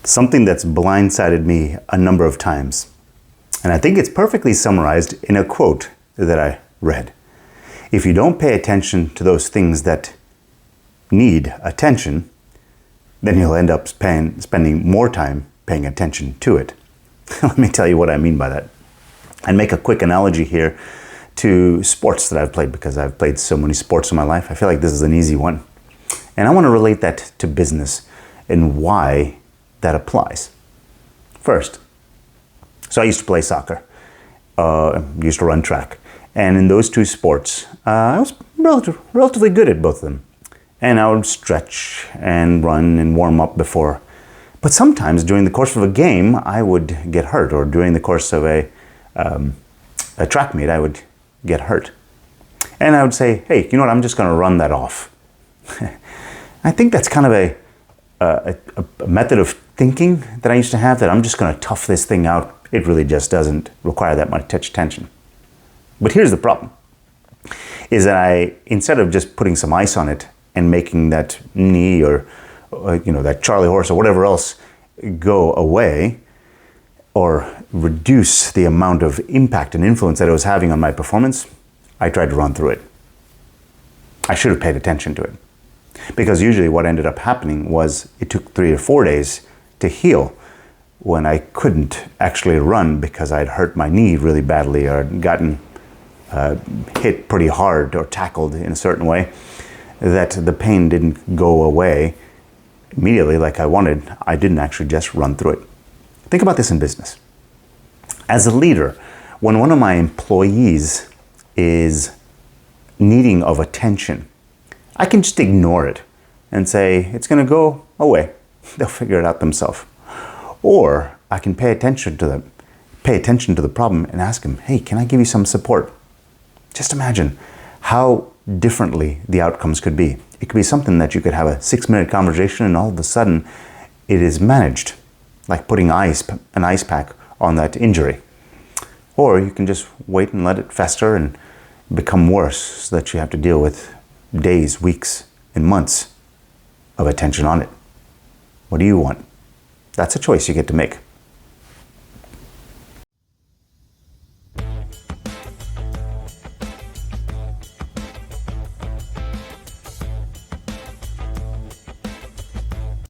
something that's blindsided me a number of times. And I think it's perfectly summarized in a quote that I read. If you don't pay attention to those things that need attention, then you'll end up spending more time paying attention to it. Let me tell you what I mean by that. And make a quick analogy here to sports that I've played, because I've played so many sports in my life. I feel like this is an easy one. And I want to relate that to business and why that applies. First, so I used to play soccer, used to run track. And in those two sports, I was relatively good at both of them. And I would stretch and run and warm up before. But sometimes during the course of a game, I would get hurt, or during the course of a track meet, I would get hurt. And I would say, hey, you know what, I'm just going to run that off. I think that's kind of a method of thinking that I used to have, that I'm just going to tough this thing out. It really just doesn't require that much attention. But here's the problem, is that instead of just putting some ice on it and making that knee or that Charlie horse or whatever else go away, or reduce the amount of impact and influence that it was having on my performance, I tried to run through it. I should have paid attention to it. Because usually what ended up happening was it took 3 or 4 days to heal, when I couldn't actually run because I'd hurt my knee really badly, or gotten hit pretty hard or tackled in a certain way, that the pain didn't go away immediately like I wanted. I didn't actually just run through it. Think about this in business. As a leader, when one of my employees is needing of attention, I can just ignore it and say, it's going to go away. They'll figure it out themselves. Or I can pay attention to the problem and ask them, hey, can I give you some support? Just imagine how differently the outcomes could be. It could be something that you could have a 6-minute conversation and all of a sudden it is managed, like putting an ice pack on that injury. Or you can just wait and let it fester and become worse, so that you have to deal with days, weeks, and months of attention on it. What do you want? That's a choice you get to make.